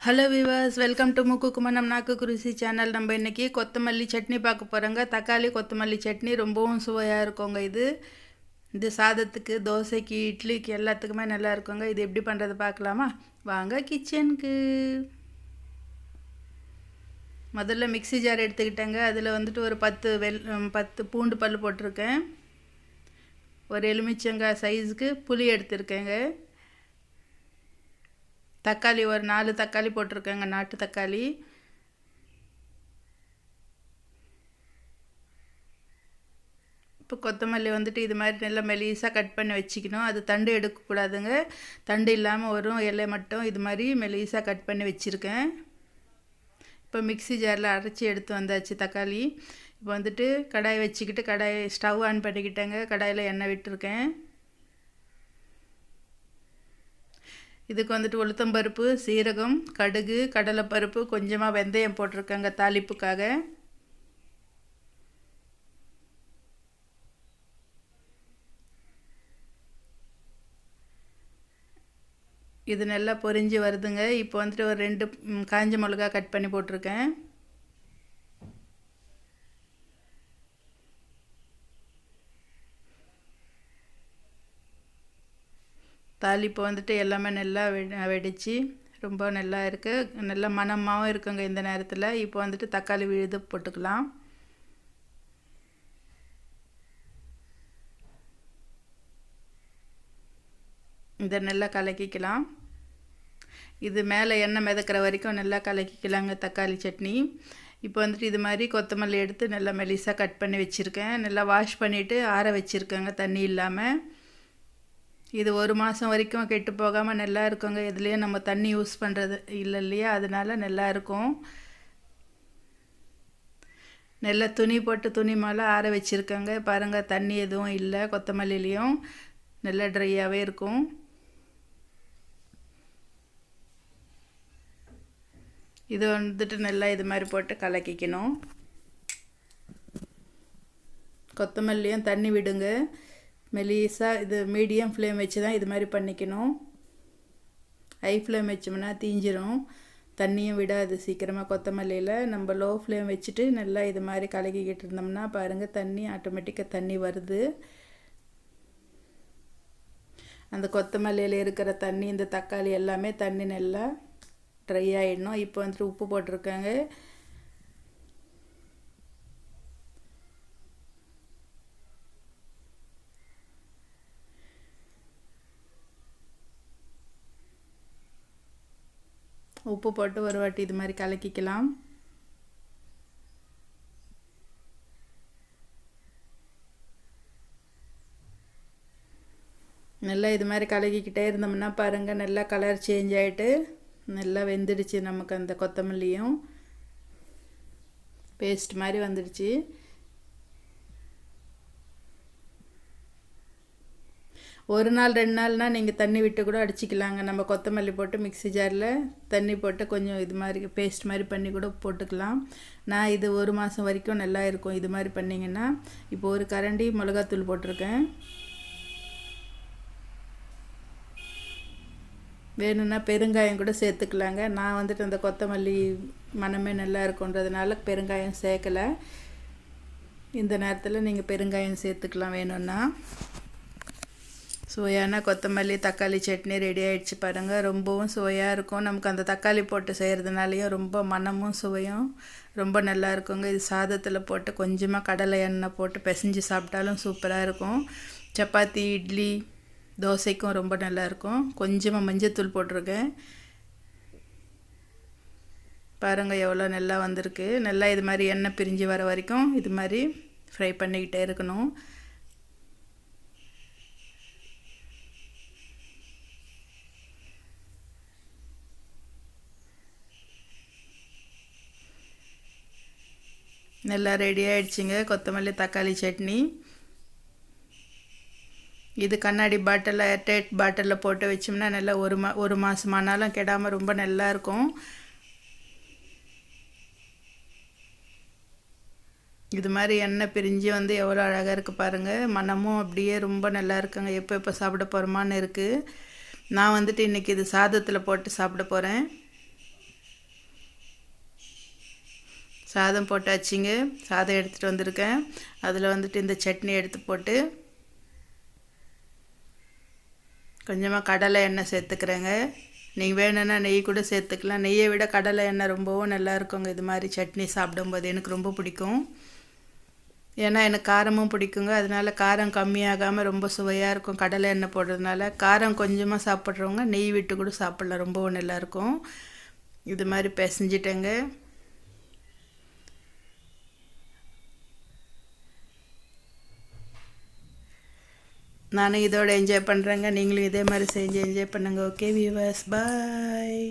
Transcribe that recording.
Hello viewers, welcome to முக்கு குமணம் நாக்கு குருசி channel. நம்ம இன்றைக்கி கொத்தமல்லி சட்னி பார்க்க போகிறோங்க. தக்காளி கொத்தமல்லி சட்னி ரொம்பவும் சுவையாக இருக்குங்க. இது சாதத்துக்கு, தோசைக்கு, இட்லிக்கு எல்லாத்துக்குமே நல்லா இருக்குங்க. இது எப்படி பண்ணுறது பார்க்கலாமா? வாங்க கிச்சனுக்கு. முதல்ல மிக்ஸி ஜார் எடுத்துக்கிட்டேங்க. அதில் வந்துட்டு ஒரு 10 பூண்டு பல் போட்டிருக்கேன். ஒரு எலுமிச்சங்காய் சைஸுக்கு புளி எடுத்துருக்கேங்க. தக்காளி ஒரு 4 தக்காளி போட்டிருக்கேங்க, நாட்டு தக்காளி. இப்போ கொத்தமல்லி வந்துட்டு இது மாதிரி நல்லா மெலிசாக கட் பண்ணி வச்சுக்கணும். அது தண்டு எடுக்கக்கூடாதுங்க. தண்டு இல்லாமல் வரும், இலை மட்டும் இது மாதிரி மெலிசாக கட் பண்ணி வச்சுருக்கேன். இப்போ மிக்ஸி ஜாரில் அரைச்சி எடுத்து வந்தாச்சு தக்காளி. இப்போ வந்துட்டு கடாய் வச்சுக்கிட்டு ஸ்டவ் ஆன் பண்ணிக்கிட்டேங்க. கடாயில் எண்ணெய் விட்டுருக்கேன். இதுக்கு வந்துட்டு உளுத்தம்பருப்பு, சீரகம், கடுகு, கடலைப்பருப்பு, கொஞ்சமாக வெந்தயம் போட்டிருக்கேங்க தாளிப்புக்காக. இது நல்லா பொரிஞ்சு வருதுங்க. இப்போ வந்துட்டு ஒரு 2 காஞ்ச மிளகா கட் பண்ணி போட்டிருக்கேன். தாளிப்பு வந்துட்டு எல்லாமே நல்லா வெடித்து ரொம்ப நல்லா இருக்குது. நல்லா மணமாகவும் இருக்குங்க இந்த நேரத்தில். இப்போ வந்துட்டு தக்காளி விழுது போட்டுக்கலாம். இதை நல்லா கலக்கிக்கலாம். இது மேலே எண்ணெய் மிதக்கிற வரைக்கும் நல்லா கலக்கிக்கலாங்க தக்காளி சட்னி. இப்போ வந்துட்டு இது மாதிரி கொத்தமல்லி எடுத்து நல்லா மெலிசாக கட் பண்ணி வச்சுருக்கேன். நல்லா வாஷ் பண்ணிவிட்டு ஆற வச்சுருக்கேங்க தண்ணி இல்லாமல். இது 1 மாதம் வரைக்கும் கெட்டு போகாமல் நல்லா இருக்குங்க. இதுலேயும் நம்ம தண்ணி யூஸ் பண்ணுறது இல்லை இல்லையா, அதனால நல்லா இருக்கும். நல்லா துணி போட்டு துணி மேலே ஆற வச்சுருக்கேங்க. பாருங்கள், தண்ணி எதுவும் இல்லை. கொத்தமல்லிலையும் நல்லா ட்ரையாகவே இருக்கும். இது வந்துட்டு நல்லா இது மாதிரி போட்டு கலக்கிக்கணும். கொத்தமல்லியும் தண்ணி விடுங்க. மெலிசாக இது மீடியம் ஃப்ளேம் வச்சு தான் இது மாதிரி பண்ணிக்கணும். ஹை ஃப்ளேம் வச்சோம்னா தீஞ்சிரும், தண்ணியும் விடாது சீக்கிரமாக கொத்தமல்லியில். நம்ம லோ ஃப்ளேம் வச்சுட்டு நல்லா இது மாதிரி கலக்கிக்கிட்டு இருந்தோம்னா பாருங்கள், தண்ணி ஆட்டோமேட்டிக்காக தண்ணி வருது. அந்த கொத்தமல்லியில் இருக்கிற தண்ணி, இந்த தக்காளி எல்லாமே தண்ணி நல்லா ட்ரை ஆகிடணும். இப்போ வந்துட்டு உப்பு போட்டிருக்காங்க. உப்பு போட்டு ஒரு வாட்டி இது மாதிரி கலக்கிக்கலாம். நல்லா இது மாதிரி கலக்கிக்கிட்டே இருந்தோம்னா பாருங்கள், நல்லா கலர் சேஞ்ச் ஆகிட்டு நல்லா வெந்துடுச்சு. நமக்கு அந்த கொத்தமல்லியும் பேஸ்ட் மாதிரி வந்துடுச்சு. ஒரு நாள் 2 நாள்னால் நீங்கள் தண்ணி விட்டு கூட அடிச்சிக்கலாங்க. நம்ம கொத்தமல்லி போட்டு மிக்ஸி ஜாரில் தண்ணி போட்டு கொஞ்சம் இது மாதிரி பேஸ்ட் மாதிரி பண்ணி கூட போட்டுக்கலாம். நான் இது 1 மாதம் வரைக்கும் நல்லா இருக்கும் இது மாதிரி பண்ணிங்கன்னா. இப்போ ஒரு கரண்டி மிளகாத்தூள் போட்டிருக்கேன். வேணும்னா பெருங்காயம் கூட சேர்த்துக்கலாங்க. நான் வந்துட்டு அந்த கொத்தமல்லி மனமே நல்லா இருக்குன்றதுனால பெருங்காயம் சேர்க்கலை. இந்த நேரத்தில் நீங்கள் பெருங்காயம் சேர்த்துக்கலாம் வேணும்னா. சுவையான கொத்தமல்லி தக்காளி சட்னி ரெடி ஆகிடுச்சு பாருங்கள். ரொம்பவும் சுவையாக இருக்கும். நமக்கு அந்த தக்காளி போட்டு செய்கிறதுனாலையும் ரொம்ப மணமும் சுவையும் ரொம்ப நல்லா இருக்குங்க. இது சாதத்தில் போட்டு கொஞ்சமாக கடலை எண்ணெய் போட்டு பிசைஞ்சு சாப்பிட்டாலும் சூப்பராக இருக்கும். சப்பாத்தி, இட்லி, தோசைக்கும் ரொம்ப நல்லாயிருக்கும். கொஞ்சமாக மஞ்சத்தூள் போட்டிருக்கேன். பாருங்கள் எவ்வளோ நல்லா வந்திருக்கு. நல்லா இது மாதிரி எண்ணெய் பிரிஞ்சு வர வரைக்கும் இது மாதிரி ஃப்ரை பண்ணிக்கிட்டே இருக்கணும். நல்லா ரெடி ஆகிடுச்சிங்க கொத்தமல்லி தக்காளி சட்னி. இது கண்ணாடி பாட்டிலில், ஏர்டைட் பாட்டிலில் போட்டு வச்சோம்னா நல்லா ஒரு மாதமானாலும் கெடாமல் ரொம்ப நல்லா இருக்கும். இது மாதிரி எண்ணெய் பிரிஞ்சு வந்து எவ்வளோ அழகாக இருக்குது பாருங்கள். மனமும் அப்படியே ரொம்ப நல்லா இருக்குங்க. எப்போ சாப்பிட போகிறோமான்னு இருக்குது. நான் வந்துட்டு இன்றைக்கி இது சாதத்தில் போட்டு சாப்பிட போகிறேன். சாதம் போட்டாச்சுங்க. சாதம் எடுத்துகிட்டு வந்திருக்கேன். அதில் வந்துட்டு இந்த சட்னி எடுத்து போட்டு கொஞ்சமாக கடலை எண்ணெய் சேர்த்துக்கிறேங்க. நீங்கள் வேணும்னா நெய் கூட சேர்த்துக்கலாம். நெய்யை விட கடலை எண்ணெய் ரொம்பவும் நல்லா இருக்குங்க. இது மாதிரி சட்னி சாப்பிடும்போது எனக்கு ரொம்ப பிடிக்கும். ஏன்னா எனக்கு காரமும் பிடிக்குங்க. அதனால காரம் கம்மியாகாமல் ரொம்ப சுவையாக இருக்கும் கடலை எண்ணெய் போடுறதுனால. காரம் கொஞ்சமாக சாப்பிட்றவங்க நெய் விட்டு கூட சாப்பிட்லாம், ரொம்பவும் நல்லாயிருக்கும். இது மாதிரி பிசைஞ்சிட்டேங்க. நானும் இதோட என்ஜாய் பண்ணுறேங்க. நீங்களும் இதே மாதிரி செஞ்சு என்ஜாய் பண்ணுங்கள். ஓகே வியூவர்ஸ், பாய்.